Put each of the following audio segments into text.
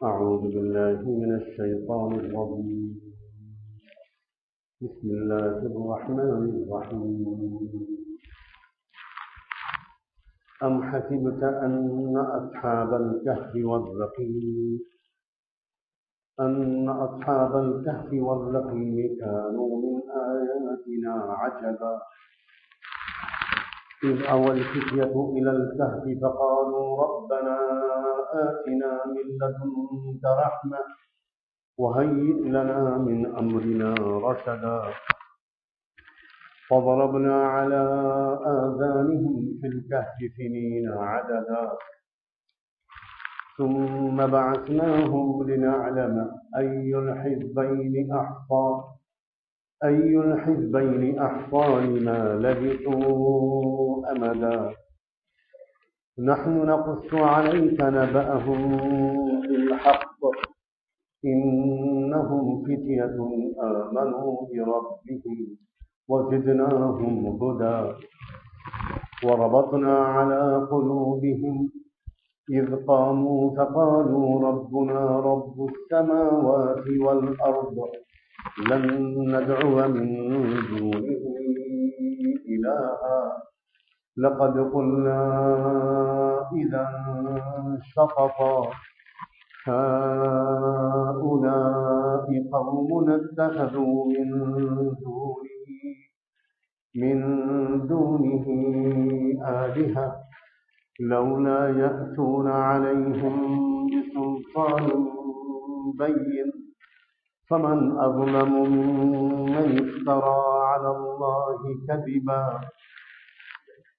أعوذ بالله من الشيطان الرجيم. بسم الله الرحمن الرحيم. أم حسبت أن أصحاب الكهف والرقيم كانوا من آياتنا عجبا إذ أوى الفتية إلى الكهف فقالوا ربنا آتنا من لدنك رحمة وهيئ لنا من أمرنا رشدا فضربنا على آذانهم في الكهف سنين عددا ثم بعثناهم لنعلم أي الحزبين أحصى لما لبثوا أمدا نحن نقص عليك نبأهم بالحق إنهم فتية آمنوا بربهم وزدناهم هدى وربطنا على قلوبهم إذ قاموا فقالوا ربنا رب السماوات والأرض لن ندعو من دونه إلها لقد قلنا إذا شططا هؤلاء قوم اتخذوا من دونه آلهة لولا يأتون عليهم بسلطان بين فمن أظلم ممن افترى على الله كذبا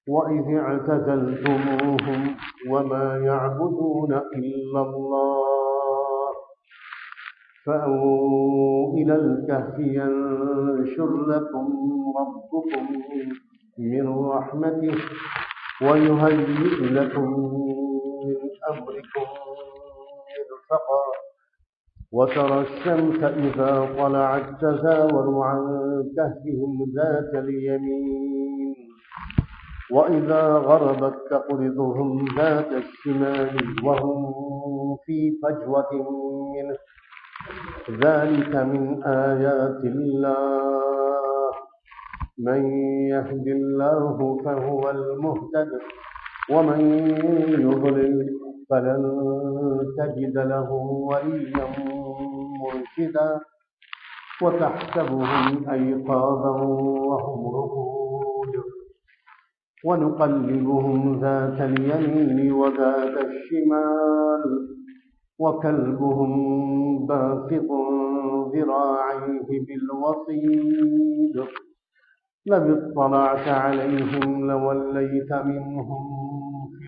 وإذ اعتزلتموهم وما يعبدون إلا الله فأووا إلى الكهف ينشر لكم ربكم من رحمته ويهيئ لكم من أمركم مرفقا وترى الشمس إذا طلعت تزاور عن كهفهم ذات اليمين وإذا غربت تقرضهم ذات الشمال وهم في فجوة منه ذلك من آيات الله من يهد الله فهو المهتد ومن يضلل فلن تجد له وليا مرشدا وتحسبهم أيقاظا وهم رقود ونقلبهم ذات اليمين وذات الشمال وكلبهم باسط ذراعيه بالوصيد لو اطلعت عليهم لوليت منهم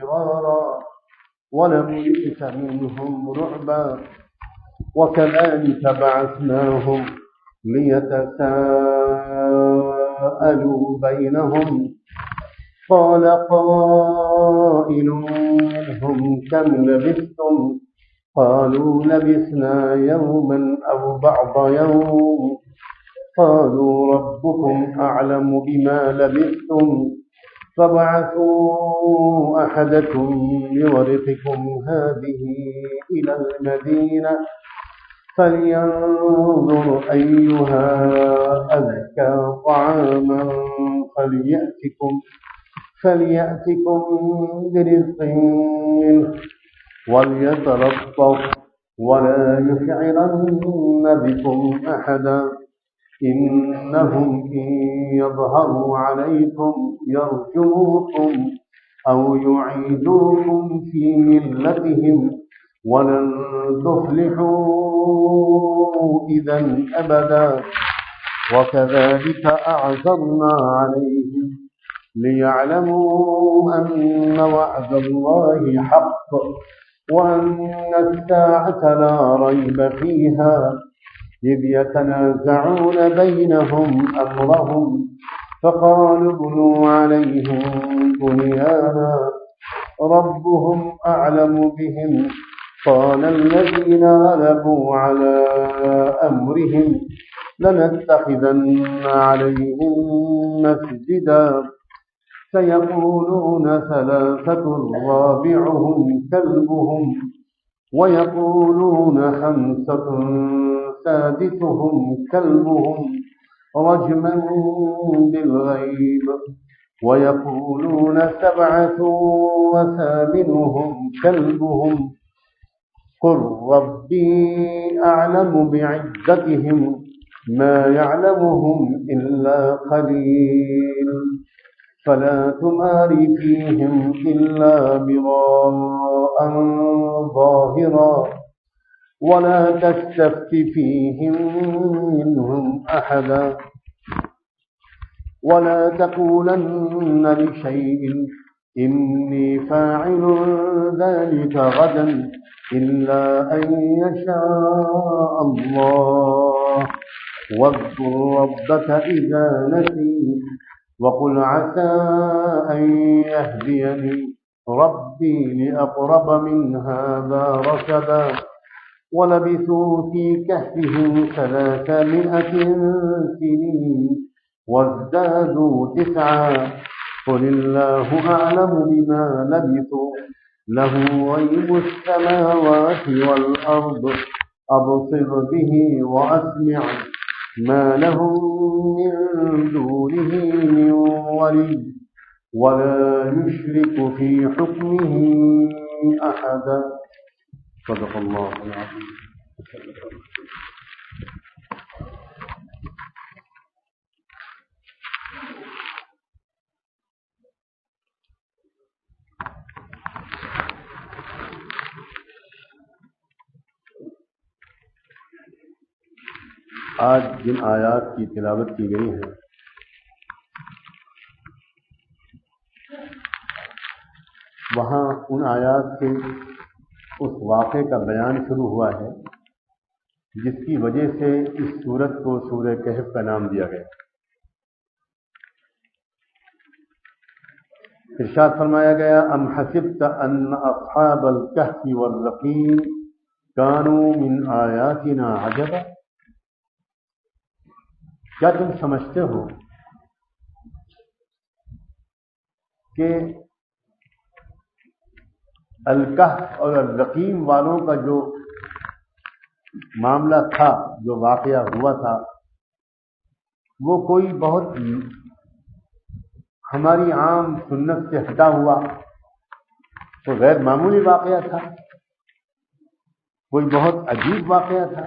فرارا ولملئت منهم رعبا وكذلك بعثناهم ليتساءلوا بينهم قال قائل منهم كم لبثتم قالوا لبثنا يوما أو بعض يوم قالوا ربكم أعلم بما لبثتم فابعثوا أحدكم بورقكم هذه إلى المدينة فلينظر أيها أزكى طعاما فليأتكم برزق منه وليتلطف ولا يشعرن بكم أحدا إنهم إن يظهروا عليكم يرجموكم أو يعيدوكم في ملتهم ولن تفلحوا إذا أبدا وكذلك أعثرنا عليهم ليعلموا أن وعد الله حق وأن الساعة لا ريب فيها إذ يتنازعون بينهم أمرهم فقالوا ابنوا عليهم بنيانا ربهم أعلم بهم قال الذين غلبوا على أمرهم لنتخذن عليهم مسجدا سيقولون ثلاثة رابعهم كلبهم ويقولون خمسة سادسهم كلبهم رجما بالغيب ويقولون سبعة وثامنهم كلبهم قل ربي أعلم بعدتهم ما يعلمهم إلا قليل فلا تمار فيهم إلا مراء ظاهرا ولا تستفت فيهم منهم أحدا ولا تقولن لشيء إني فاعل ذلك غدا إلا أن يشاء الله واذكر ربك إذا نسيت وقل عسى أن يهديني ربي لأقرب من هذا رشدا ولبثوا في كهفهم 300 سنين وازدادوا 9 قل الله أعلم بما لبثوا له غيب السماوات والأرض أبصر به وأسمع ما لهم من دونه من ولي ولا يشرك في حكمه أحدا صدق الله العظيم. آج جن آیات کی تلاوت کی گئی ہے وہاں ان آیات سے اس واقعے کا بیان شروع ہوا ہے جس کی وجہ سے اس سورت کو سورہ کہف کا نام دیا گیا. ارشاد فرمایا گیا ام حسبت ان اصحاب الکہف والرقیم کانوا من آیاتنا عجبا، کیا تم سمجھتے ہو کہ الکہف اور الرقیم والوں کا جو معاملہ تھا، جو واقعہ ہوا تھا، وہ کوئی بہت ہماری عام سنت سے ہٹا ہوا تو غیر معمولی واقعہ تھا، کوئی بہت عجیب واقعہ تھا؟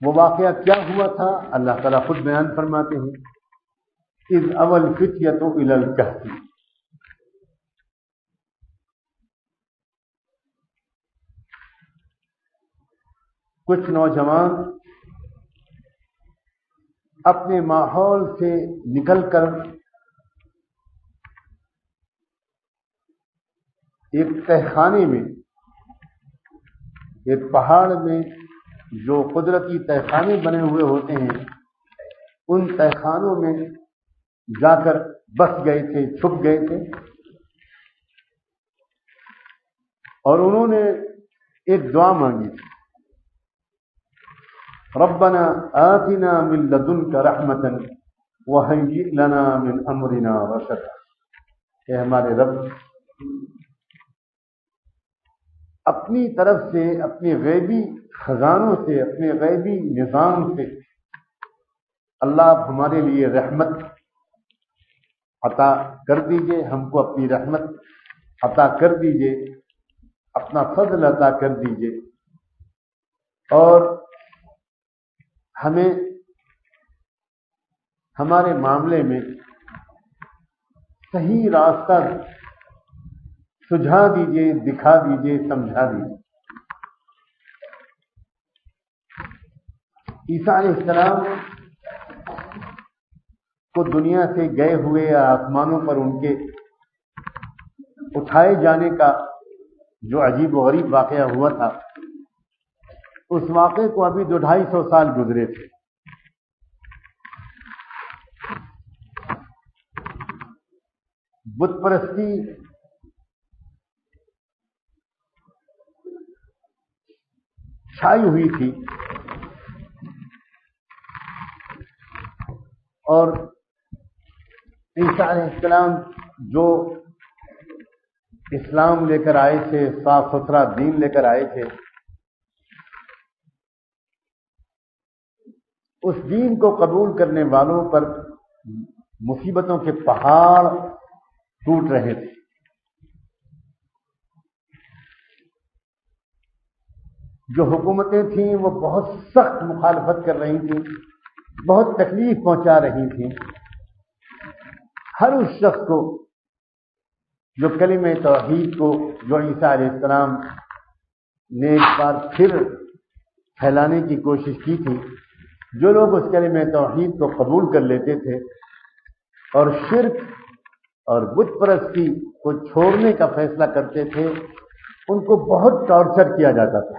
وہ واقعہ کیا ہوا تھا اللہ تعالیٰ خود بیان فرماتے ہیں اذ اول فتیۃ الی الکہف. کچھ نوجوان اپنے ماحول سے نکل کر ایک تہخانے میں، ایک پہاڑ میں جو قدرتی تہخانے بنے ہوئے ہوتے ہیں، ان تہخانوں میں جا کر بس گئے تھے، چھپ گئے تھے، اور انہوں نے ایک دعا مانگی تھی ربنا آتنا من لدنک رحمۃ وہیئ لنا من امرنا رشدا. اے ہمارے رب، اپنی طرف سے، اپنے غیبی خزانوں سے، اپنے غیبی نظام سے اللہ آپ ہمارے لیے رحمت عطا کر دیجئے، ہم کو اپنی رحمت عطا کر دیجئے، اپنا فضل عطا کر دیجئے، اور ہمیں ہمارے معاملے میں صحیح راستہ سجھا دیجئے، دکھا دیجئے، سمجھا دیجئے. عیسیٰ علیہ السلام کو دنیا سے گئے ہوئے یا آسمانوں پر ان کے اٹھائے جانے کا جو عجیب و غریب واقعہ ہوا تھا، اس واقعے کو ابھی 250 سال گزرے تھے. بت پرستی چھائی ہوئی تھی، اور عیسیٰ علیہ السلام جو اسلام لے کر آئے تھے، صاف ستھرا دین لے کر آئے تھے، اس دین کو قبول کرنے والوں پر مصیبتوں کے پہاڑ ٹوٹ رہے تھے۔ جو حکومتیں تھیں وہ بہت سخت مخالفت کر رہی تھیں، بہت تکلیف پہنچا رہی تھیں۔ ہر اس شخص کو جو کلمہ توحید کو، جو عیسیٰ علیہ السلام نے ایک بار پھر پھیلانے کی کوشش کی تھی، جو لوگ اس کلمہ توحید کو قبول کر لیتے تھے اور شرک اور بت پرستی کو چھوڑنے کا فیصلہ کرتے تھے، ان کو بہت ٹارچر کیا جاتا تھا،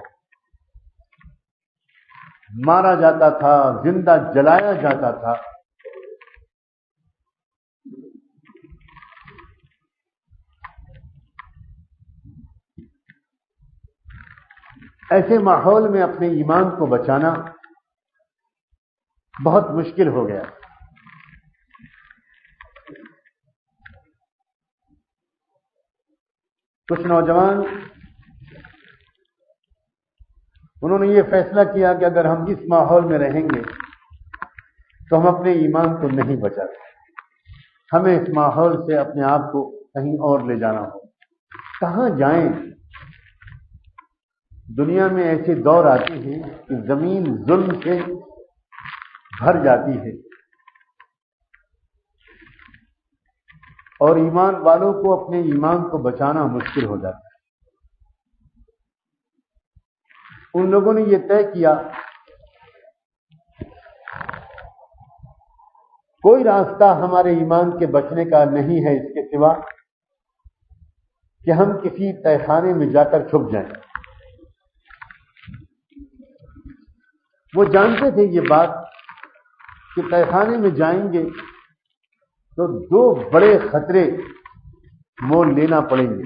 مارا جاتا تھا، زندہ جلایا جاتا تھا۔ ایسے ماحول میں اپنے ایمان کو بچانا بہت مشکل ہو گیا۔ کچھ نوجوان انہوں نے یہ فیصلہ کیا کہ اگر ہم اس ماحول میں رہیں گے تو ہم اپنے ایمان کو نہیں بچا سکتے، ہمیں اس ماحول سے اپنے آپ کو کہیں اور لے جانا ہو۔ کہاں جائیں؟ دنیا میں ایسے دور آتے ہیں کہ زمین ظلم سے بھر جاتی ہے اور ایمان والوں کو اپنے ایمان کو بچانا مشکل ہو جاتا ہے۔ ان لوگوں نے یہ طے کیا کوئی راستہ ہمارے ایمان کے بچنے کا نہیں ہے اس کے سوا کہ ہم کسی تہہ خانے میں جا کر چھپ جائیں۔ وہ جانتے تھے یہ بات کہ تہہ خانے میں جائیں گے تو دو بڑے خطرے مول لینا پڑیں گے۔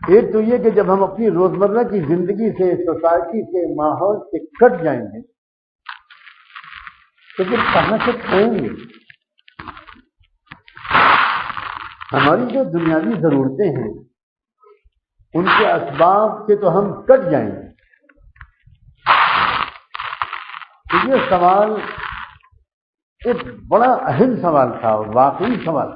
ایک تو یہ کہ جب ہم اپنی روزمرہ کی زندگی سے، سوسائٹی سے، ماحول سے کٹ جائیں گے تو پھر کہاں سے کھائیں گے؟ ہماری جو دنیاوی ضرورتیں ہیں ان کے اسباب سے تو ہم کٹ جائیں گے۔ تو یہ سوال ایک بڑا اہم سوال تھا، واقعی سوال۔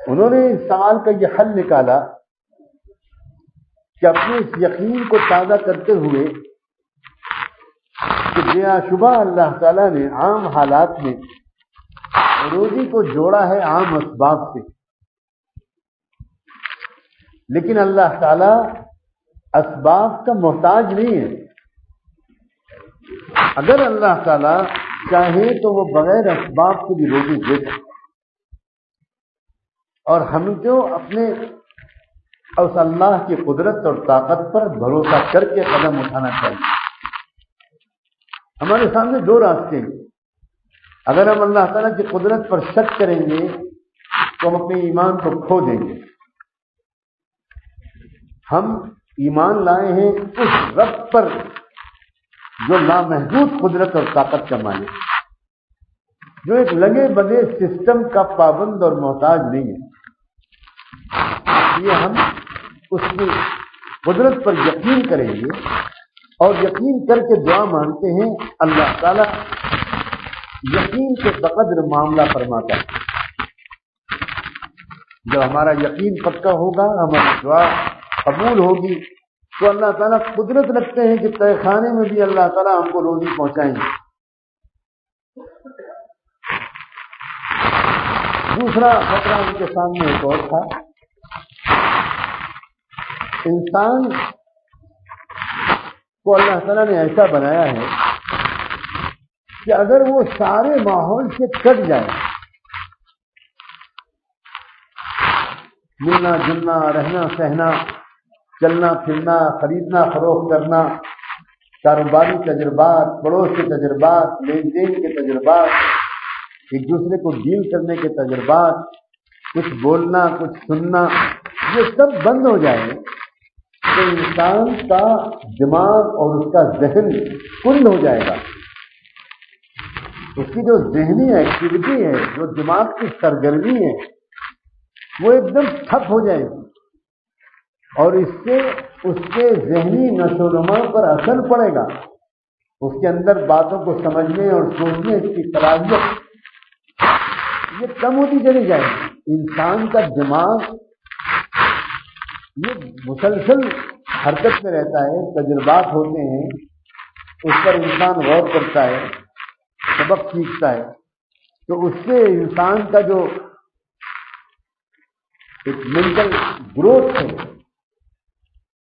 انہوں نے اس سوال کا یہ حل نکالا کہ اپنے اس یقین کو تازہ کرتے ہوئے کہ بلا شبہ اللہ تعالیٰ نے عام حالات میں روزی کو جوڑا ہے عام اسباب سے، لیکن اللہ تعالیٰ اسباب کا محتاج نہیں ہے۔ اگر اللہ تعالیٰ چاہے تو وہ بغیر اسباب کے بھی روزی دے سکتے، اور ہم کو اپنے اس اللہ کی قدرت اور طاقت پر بھروسہ کر کے قدم اٹھانا چاہیے۔ ہمارے سامنے دو راستے ہیں۔ اگر ہم اللہ تعالیٰ کی قدرت پر شک کریں گے تو ہم اپنے ایمان کو کھو دیں گے۔ ہم ایمان لائے ہیں اس رب پر جو لامحدود قدرت اور طاقت کا مالک ہے، جو ایک لگے بدے سسٹم کا پابند اور محتاج نہیں ہے۔ یہ ہم اس کی قدرت پر یقین کریں گے اور یقین کر کے دعا مانگتے ہیں۔ اللہ تعالیٰ یقین کے بقدر معاملہ فرماتا ہے۔ جب ہمارا یقین پکا ہوگا، ہماری دعا قبول ہوگی، تو اللہ تعالیٰ قدرت رکھتے ہیں کہ تہہ خانے میں بھی اللہ تعالیٰ ہم کو روزی پہنچائیں گے۔ دوسرا خطرہ ان کے سامنے ایک اور تھا۔ انسان کو اللہ تعالیٰ نے ایسا بنایا ہے کہ اگر وہ سارے ماحول سے کٹ جائے، ملنا جلنا، رہنا سہنا، چلنا پھرنا، خریدنا فروخت کرنا، کاروباری تجربات، پڑوس کے تجربات، لین دین کے تجربات، ایک دوسرے کو ڈیل کرنے کے تجربات، کچھ بولنا کچھ سننا، یہ سب بند ہو جائے تو انسان کا دماغ اور اس کا ذہن کل ہو جائے گا۔ اس کی جو ذہنی ایکٹیویٹی ہے، جو دماغ کی سرگرمی ہے، وہ ایک دم ٹھپ ہو جائے گی، اور اس سے اس کے ذہنی نشو و نما پر اثر پڑے گا، اس کے اندر باتوں کو سمجھنے اور سوچنے کی صلاحیت یہ کم ہوتی چلی جائے گی۔ انسان کا دماغ یہ مسلسل حرکت میں رہتا ہے، تجربات ہوتے ہیں، اس پر انسان غور کرتا ہے، سبق سیکھتا ہے، تو اس سے انسان کا جو ایک مینٹل گروتھ ہے،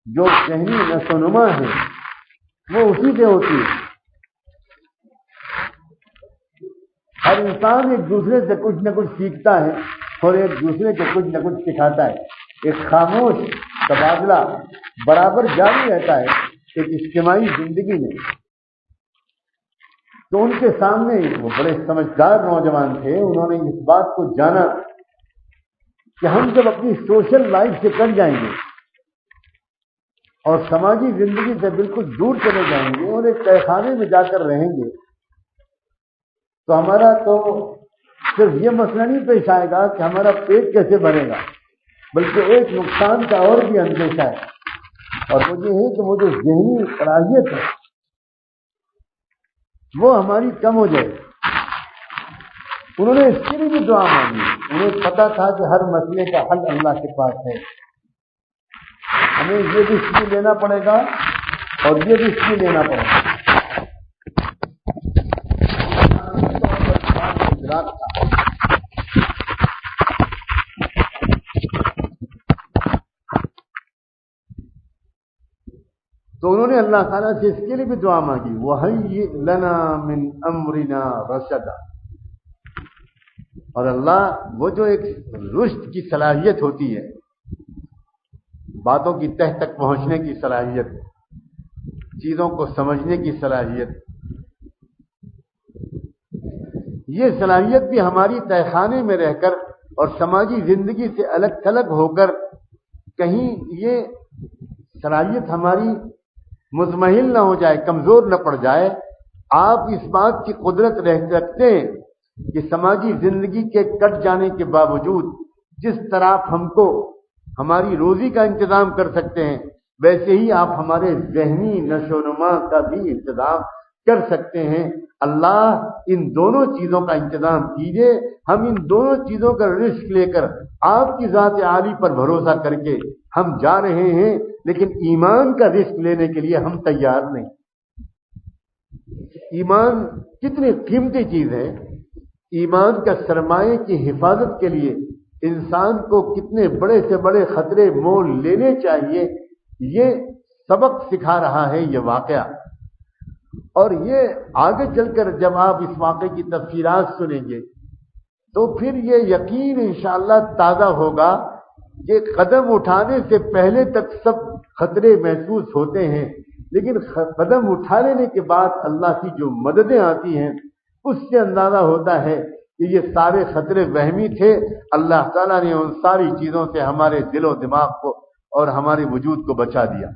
جو ذہنی نشو و نما ہے، وہ اسی سے ہوتی ہے۔ ہر انسان ایک دوسرے سے کچھ نہ کچھ سیکھتا ہے اور ایک دوسرے کو کچھ نہ کچھ سکھاتا ہے۔ ایک خاموش تبادلہ برابر جاری رہتا ہے ایک اجتماعی زندگی میں۔ تو ان کے سامنے وہ بڑے سمجھدار نوجوان تھے، انہوں نے اس بات کو جانا کہ ہم جب اپنی سوشل لائف سے کٹ جائیں گے اور سماجی زندگی سے بالکل دور چلے جائیں گے اور ایک تہہ خانے میں جا کر رہیں گے، تو ہمارا تو صرف یہ مسئلہ نہیں پیش آئے گا کہ ہمارا پیٹ کیسے بھرے گا، بلکہ ایک نقصان کا اور بھی اندیشہ ہے، اور وہ یہ ہے کہ وہ جو ذہنی صلاحیت ہے وہ ہماری کم ہو جائے۔ انہوں نے اس کے لیے بھی دعا مانگی، انہیں پتا تھا کہ ہر مسئلے کا حل اللہ کے پاس ہے، ہمیں یہ بھی اس لیے لینا پڑے گا اور یہ بھی اس لیے لینا پڑے گا۔ تو انہوں نے اللہ تعالیٰ سے اس کے لیے بھی دعا مانگی، وَهَيِّئْ لَنَا مِنْ أَمْرِنَا رَشَدًا، اور اللہ وہ جو ایک رشد کی صلاحیت ہوتی ہے، باتوں کی تہ تک پہنچنے کی صلاحیت، چیزوں کو سمجھنے کی صلاحیت، یہ صلاحیت بھی ہماری تہ خانے میں رہ کر اور سماجی زندگی سے الگ تھلگ ہو کر کہیں یہ صلاحیت ہماری مزمحل نہ ہو جائے، کمزور نہ پڑ جائے۔ آپ اس بات کی قدرت رکھتے ہیں کہ سماجی زندگی کے کٹ جانے کے باوجود جس طرح ہم کو ہماری روزی کا انتظام کر سکتے ہیں، ویسے ہی آپ ہمارے ذہنی نشو و نما کا بھی انتظام کر سکتے ہیں۔ اللہ ان دونوں چیزوں کا انتظام کیجئے، ہم ان دونوں چیزوں کا رزق لے کر آپ کی ذات عالی پر بھروسہ کر کے ہم جا رہے ہیں، لیکن ایمان کا رزق لینے کے لیے ہم تیار نہیں۔ ایمان کتنی قیمتی چیز ہے، ایمان کا سرمایہ کی حفاظت کے لیے انسان کو کتنے بڑے سے بڑے خطرے مول لینے چاہیے، یہ سبق سکھا رہا ہے یہ واقعہ۔ اور یہ آگے چل کر جب آپ اس واقعے کی تفصیلات سنیں گے تو پھر یہ یقین انشاءاللہ تازہ ہوگا کہ قدم اٹھانے سے پہلے تک سب خطرے محسوس ہوتے ہیں، لیکن قدم اٹھا لینے کے بعد اللہ کی جو مددیں آتی ہیں اس سے اندازہ ہوتا ہے کہ یہ سارے خطرے وہمی تھے، اللہ تعالیٰ نے ان ساری چیزوں سے ہمارے دل و دماغ کو اور ہمارے وجود کو بچا دیا۔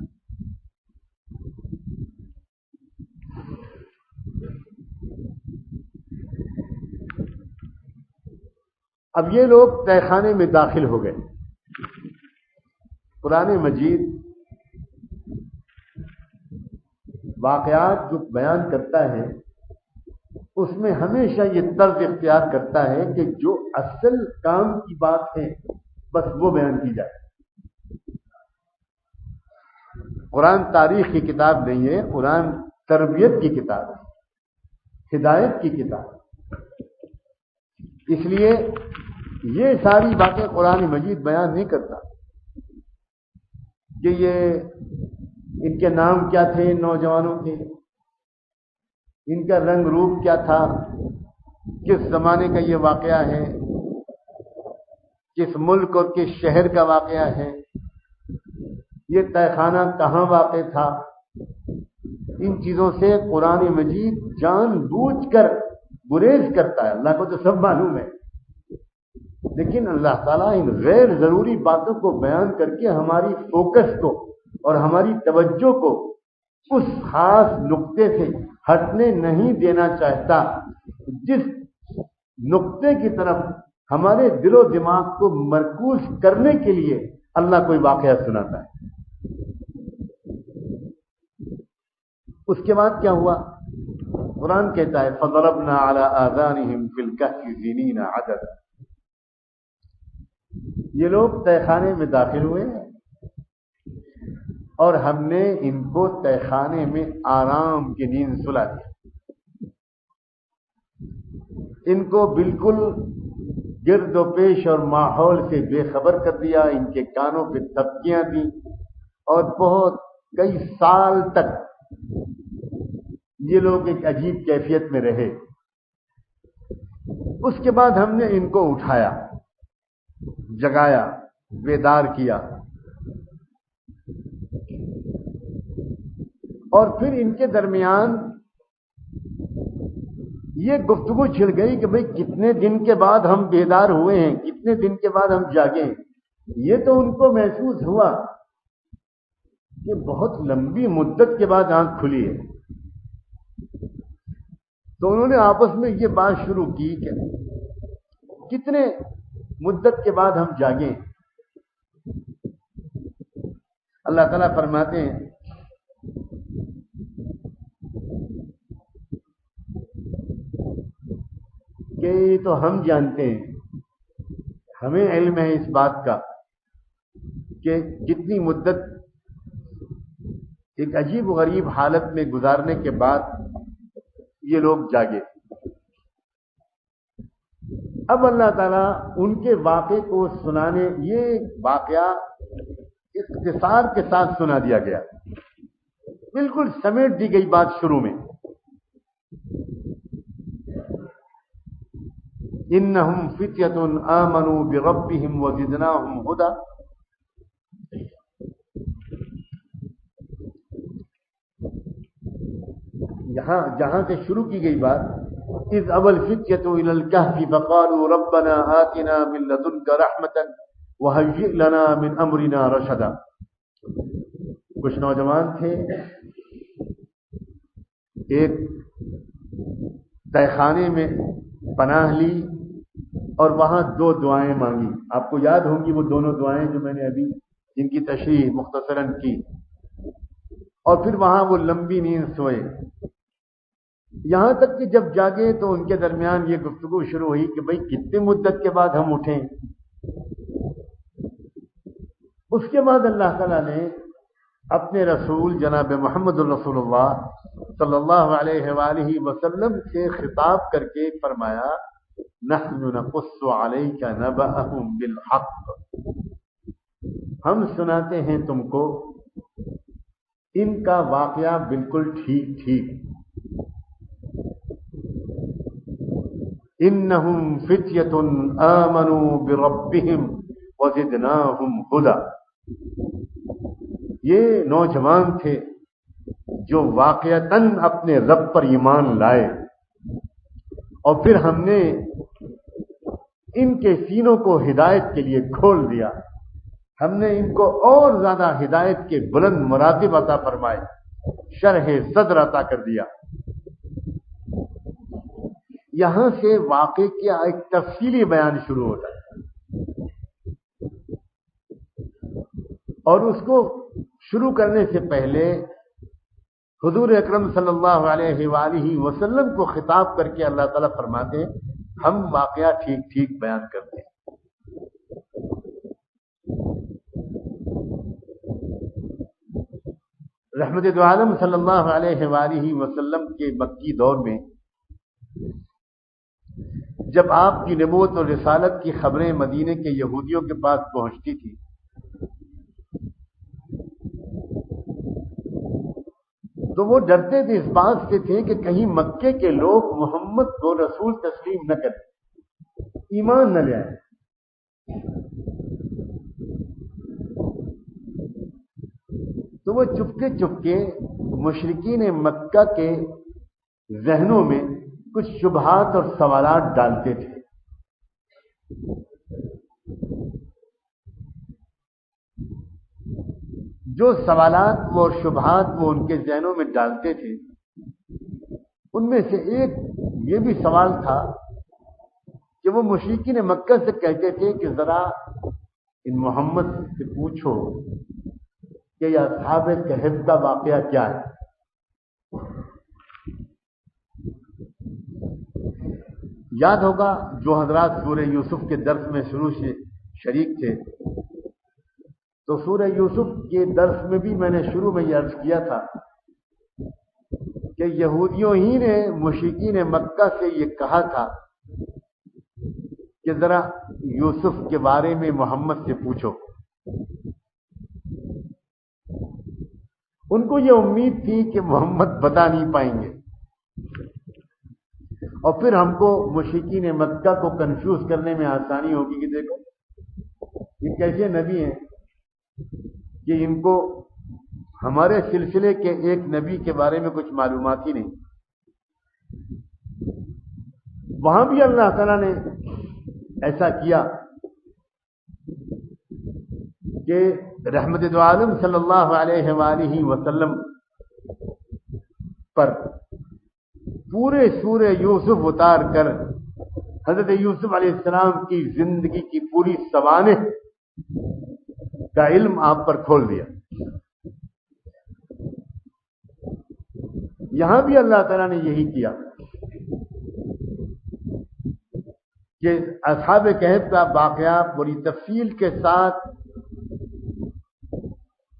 اب یہ لوگ تہہ خانے میں داخل ہو گئے۔ قرآن مجید واقعات جو بیان کرتا ہے اس میں ہمیشہ یہ طرز اختیار کرتا ہے کہ جو اصل کام کی بات ہے بس وہ بیان کی جائے۔ قرآن تاریخ کی کتاب نہیں ہے، قرآن تربیت کی کتاب ہے، ہدایت کی کتاب ہے۔ اس لیے یہ ساری باتیں قرآن مجید بیان نہیں کرتا کہ یہ ان کے نام کیا تھے نوجوانوں کے، ان کا رنگ روپ کیا تھا، کس زمانے کا یہ واقعہ ہے، کس ملک اور کس شہر کا واقعہ ہے، یہ تہہ خانہ کہاں واقع تھا۔ ان چیزوں سے قرآن مجید جان بوجھ کر گریز کرتا ہے، اللہ کو تو سب معلوم ہے، لیکن اللہ تعالیٰ ان غیر ضروری باتوں کو بیان کر کے ہماری فوکس کو اور ہماری توجہ کو اس خاص نقطے سے ہٹنے نہیں دینا چاہتا جس نقطے کی طرف ہمارے دل و دماغ کو مرکوز کرنے کے لیے اللہ کوئی واقعہ سناتا ہے۔ اس کے بعد کیا ہوا؟ قرآن کہتا ہے فَضَرَبْنَا عَلَىٰ آذَانِهِمْ فِي الْكَهْفِ سِنِينَ عَدَدًا، یہ لوگ تہہ خانے میں داخل ہوئے اور ہم نے ان کو تہہ خانے میں آرام کی نیند سلا دی، ان کو بالکل گرد و پیش اور ماحول سے بے خبر کر دیا، ان کے کانوں پہ تھپکیاں دیں اور بہت کئی سال تک یہ لوگ ایک عجیب کیفیت میں رہے۔ اس کے بعد ہم نے ان کو اٹھایا، جگایا، بیدار کیا، اور پھر ان کے درمیان یہ گفتگو چھڑ گئی کہ بھئی کتنے دن کے بعد ہم بیدار ہوئے ہیں، کتنے دن کے بعد ہم جاگے ہیں۔ یہ تو ان کو محسوس ہوا کہ بہت لمبی مدت کے بعد آنکھ کھلی ہے، تو انہوں نے آپس میں یہ بات شروع کی کہ کتنے مدت کے بعد ہم جاگیں۔ اللہ تعالیٰ فرماتے ہیں کہ یہ تو ہم جانتے ہیں، ہمیں علم ہے اس بات کا کہ کتنی مدت ایک عجیب و غریب حالت میں گزارنے کے بعد یہ لوگ جاگے۔ اب اللہ تعالیٰ ان کے واقعے کو سنانے، یہ واقعہ اختصار کے ساتھ سنا دیا گیا، بالکل سمیٹ دی گئی بات شروع میں۔ انہم فتیۃ آمنوا بربہم وزدناہم ہدی، جہاں سے شروع کی گئی بات، اذ ابى الفتية الى الكهف فقالوا ربنا آتنا من لدنك رحمة وهيئ لنا من امرنا رشدا۔ کچھ نوجوان تھے، ایک تہہ خانے میں پناہ لی اور وہاں دو دعائیں مانگی۔ آپ کو یاد ہوں گی وہ دونوں دعائیں جو میں نے ابھی جن کی تشریح مختصراً کی، اور پھر وہاں وہ لمبی نیند سوئے، یہاں تک کہ جب جاگے تو ان کے درمیان یہ گفتگو شروع ہوئی کہ بھئی کتنی مدت کے بعد ہم اٹھیں۔ اس کے بعد اللہ تعالیٰ نے اپنے رسول جناب محمد الرسول اللہ صلی اللہ علیہ وآلہ وسلم سے خطاب کر کے فرمایا نحن نقص علیک نبأہم بالحق، ہم سناتے ہیں تم کو ان کا واقعہ بالکل ٹھیک ٹھیک۔ انہم فتیۃ آمنوا بربہم وزدناہم ہدی، یہ نوجوان تھے جو واقعتاً اپنے رب پر ایمان لائے، اور پھر ہم نے ان کے سینوں کو ہدایت کے لیے کھول دیا، ہم نے ان کو اور زیادہ ہدایت کے بلند مراتب عطا فرمائے، شرح صدر عطا کر دیا۔ یہاں سے واقعے کا ایک تفصیلی بیان شروع ہوتا ہے، اور اس کو شروع کرنے سے پہلے حضور اکرم صلی اللہ علیہ وآلہ وسلم کو خطاب کر کے اللہ تعالیٰ فرماتے ہیں ہم واقعہ ٹھیک ٹھیک بیان کرتے ہیں۔ رحمت دو عالم صلی اللہ علیہ وآلہ وسلم کے مکی دور میں جب آپ کی نبوت اور رسالت کی خبریں مدینے کے یہودیوں کے پاس پہنچتی تھی تو وہ ڈرتے تھے، اس بات سے تھے کہ کہیں مکے کے لوگ محمد کو رسول تسلیم نہ کریں، ایمان نہ لے آئیں۔ تو وہ چپکے چپکے مشرکین مکہ کے ذہنوں میں کچھ شبہات اور سوالات ڈالتے تھے۔ جو سوالات اور شبہات وہ ان کے ذہنوں میں ڈالتے تھے ان میں سے ایک یہ بھی سوال تھا کہ وہ مشرکین مکہ سے کہتے تھے کہ ذرا ان محمد سے پوچھو کہ یہ اصحاب کہف کا واقعہ کیا ہے. یاد ہوگا جو حضرات سورہ یوسف کے درس میں شروع سے شریک تھے تو سورہ یوسف کے درس میں بھی میں نے شروع میں یہ عرض کیا تھا کہ یہودیوں ہی نے مشرکین مکہ سے یہ کہا تھا کہ ذرا یوسف کے بارے میں محمد سے پوچھو. ان کو یہ امید تھی کہ محمد بتا نہیں پائیں گے اور پھر ہم کو مشرکین مکہ کو کنفیوز کرنے میں آسانی ہوگی کہ دیکھو یہ کیسے نبی ہیں کہ ان کو ہمارے سلسلے کے ایک نبی کے بارے میں کچھ معلومات ہی نہیں. وہاں بھی اللہ تعالیٰ نے ایسا کیا کہ رحمت دو عالم صلی اللہ علیہ وآلہ وسلم پر پورے سورہ یوسف اتار کر حضرت یوسف علیہ السلام کی زندگی کی پوری سوانح کا علم آپ پر کھول دیا. یہاں بھی اللہ تعالیٰ نے یہی کیا کہ اصحاب کہف کا واقعہ پوری تفصیل کے ساتھ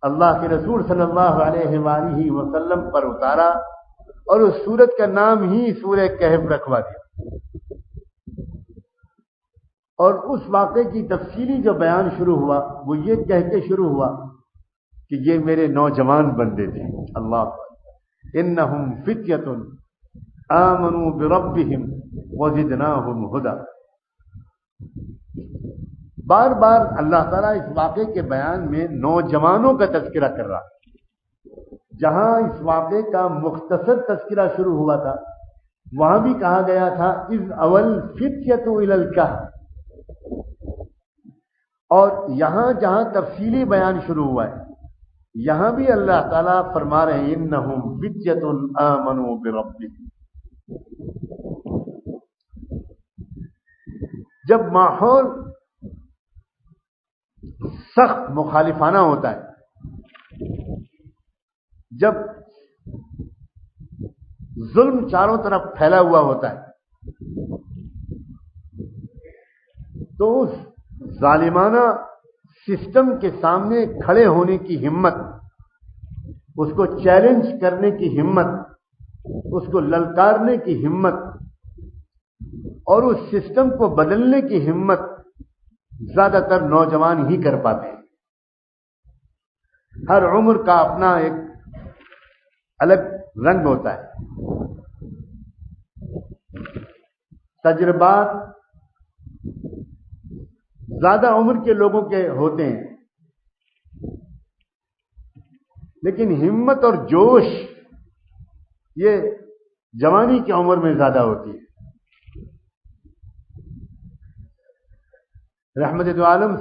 اللہ کے رسول صلی اللہ علیہ وآلہ وسلم پر اتارا اور اس سورت کا نام ہی سورہ کہف رکھوا دیا. اور اس واقعے کی تفصیلی جو بیان شروع ہوا وہ یہ کہہ کے شروع ہوا کہ یہ میرے نوجوان بندے تھے. اللہ انہم فتیۃ آمنوا بربہم وزدناہم ھدی. بار بار اللہ تعالیٰ اس واقعے کے بیان میں نوجوانوں کا تذکرہ کر رہا. جہاں اس واقعے کا مختصر تذکرہ شروع ہوا تھا وہاں بھی کہا گیا تھا اذ اول فتیۃ الی الکہف، اور یہاں جہاں تفصیلی بیان شروع ہوا ہے یہاں بھی اللہ تعالیٰ فرما رہے ہیں انہم فتیۃ آمنوا بربہم. جب ماحول سخت مخالفانہ ہوتا ہے، جب ظلم چاروں طرف پھیلا ہوا ہوتا ہے تو اس ظالمانہ سسٹم کے سامنے کھڑے ہونے کی ہمت، اس کو چیلنج کرنے کی ہمت، اس کو للکارنے کی ہمت اور اس سسٹم کو بدلنے کی ہمت زیادہ تر نوجوان ہی کر پاتے ہیں. ہر عمر کا اپنا ایک الگ رنگ ہوتا ہے. تجربات زیادہ عمر کے لوگوں کے ہوتے ہیں لیکن ہمت اور جوش یہ جوانی کی عمر میں زیادہ ہوتی ہے. رحمت دو عالم